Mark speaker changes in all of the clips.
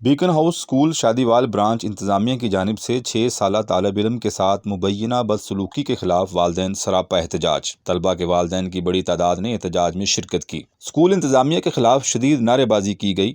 Speaker 1: Bacon house school شادیوال branch انتظامیہ کی جانب سے 6 سالہ طالب علم کے ساتھ مبینہ بدسلوکی کے خلاف والدین سراپا احتجاج۔ طلبہ کے والدین کی بڑی تعداد نے احتجاج میں شرکت کی۔ اسکول انتظامیہ کے خلاف شدید نعرے بازی کی گئی۔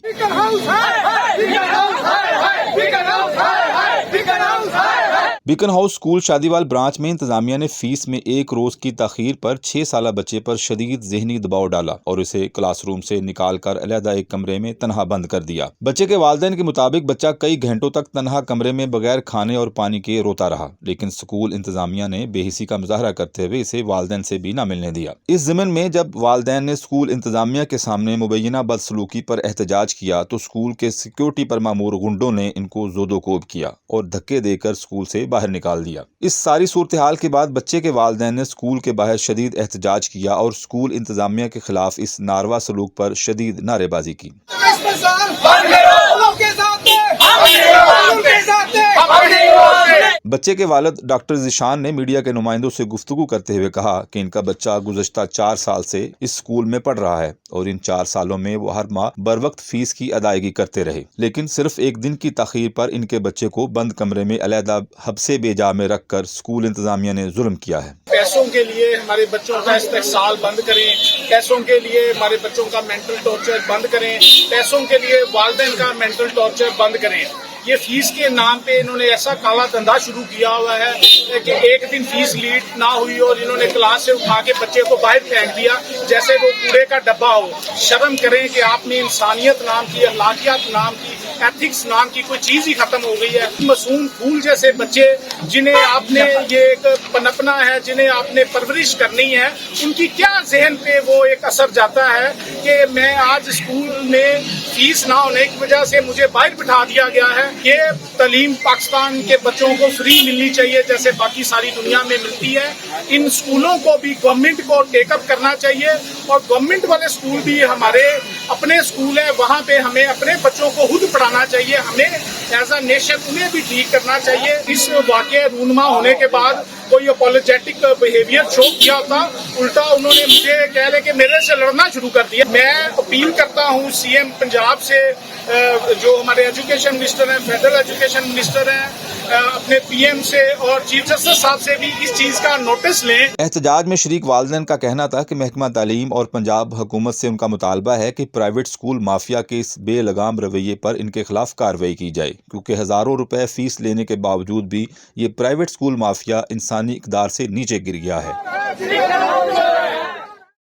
Speaker 1: بیکن ہاؤس اسکول شادیوال برانچ میں انتظامیہ نے فیس میں 1 روز کی تاخیر پر 6 سالہ بچے پر شدید ذہنی دباؤ ڈالا اور اسے کلاس روم سے نکال کر علیحدہ ایک کمرے میں تنہا بند کر دیا۔ بچے کے والدین کے مطابق بچہ کئی گھنٹوں تک تنہا کمرے میں بغیر کھانے اور پانی کے روتا رہا، لیکن اسکول انتظامیہ نے بے حسی کا مظاہرہ کرتے ہوئے اسے والدین سے بھی نہ ملنے دیا۔ اس ضمن میں جب والدین نے اسکول انتظامیہ کے سامنے مبینہ بدسلوکی پر احتجاج کیا تو اسکول کے سیکیورٹی پر مامور غنڈوں نے ان کو زود و کوب کیا اور دھکے دے کر اسکول سے باہر نکال دیا۔ اس ساری صورتحال کے بعد بچے کے والدین نے اسکول کے باہر شدید احتجاج کیا اور اسکول انتظامیہ کے خلاف اس ناروا سلوک پر شدید نعرے بازی کی۔ بچے کے والد ڈاکٹر ذیشان نے میڈیا کے نمائندوں سے گفتگو کرتے ہوئے کہا کہ ان کا بچہ گزشتہ 4 سال سے اس اسکول میں پڑھ رہا ہے اور ان 4 سالوں میں وہ ہر ماہ بروقت فیس کی ادائیگی کرتے رہے، لیکن صرف 1 دن کی تاخیر پر ان کے بچے کو بند کمرے میں علیحدہ حبسے بے جا میں رکھ کر اسکول انتظامیہ نے ظلم کیا ہے۔
Speaker 2: پیسوں کے لیے ہمارے بچوں کا استحصال بند کریں، پیسوں کے لیے ہمارے بچوں کا مینٹل ٹارچر بند کریں، پیسوں کے لیے والدین کا مینٹل ٹارچر بند کریں۔ یہ فیس کے نام پہ انہوں نے ایسا کالا دھندا شروع کیا ہوا ہے کہ 1 دن فیس لیٹ نہ ہوئی اور انہوں نے کلاس سے اٹھا کے بچے کو باہر پھینک دیا جیسے وہ کوڑے کا ڈبہ ہو۔ شرم کریں کہ آپ نے انسانیت نام کی، اخلاقیات نام کی، ایتھکس نام کی کوئی چیز ہی ختم ہو گئی ہے۔ معصوم پھول جیسے بچے جنہیں آپ نے یہ ایک پنپنا ہے، جنہیں آپ نے پرورش کرنی ہے، ان کی کیا ذہن پہ وہ ایک اثر جاتا ہے کہ میں آج اسکول میں فیس نہ ہونے کی وجہ سے مجھے باہر بٹھا دیا گیا ہے۔ یہ تعلیم پاکستان کے بچوں کو فری ملنی چاہیے جیسے باقی ساری دنیا میں ملتی ہے۔ ان اسکولوں کو بھی گورنمنٹ کو ٹیک اپ کرنا چاہیے اور گورنمنٹ والے اسکول بھی ہمارے اپنے اسکول ہیں، وہاں پہ ہمیں اپنے بچوں کو خود پڑھانا چاہیے، ہمیں ایز اے نیشن انہیں بھی ٹھیک کرنا چاہیے۔ اس واقعے رونما ہونے کے بعد کوئی اپولوجیٹک بیہیویئر شو کیا ہوتا، الٹا انہوں نے مجھے کہہ لے کہ میرے سے لڑنا شروع کر دیا۔ میں اپیل کرتا ہوں سی ایم پنجاب سے، جو ہمارے ایجوکیشن منسٹر ہیں، فیڈرل ایجوکیشن منسٹر ہیں، اپنے پی ایم سے اور چیف جسٹس صاحب سے بھی اس چیز کا نوٹس لیں۔
Speaker 1: احتجاج میں شریک والدین کا کہنا تھا کہ محکمہ تعلیم اور پنجاب حکومت سے ان کا مطالبہ ہے کہ پرائیویٹ اسکول مافیا کے اس بے لگام رویے پر ان کے خلاف کارروائی کی جائے، کیونکہ ہزاروں روپے فیس لینے کے باوجود بھی یہ پرائیویٹ اسکول مافیا انسانی اقدار سے نیچے گر گیا ہے۔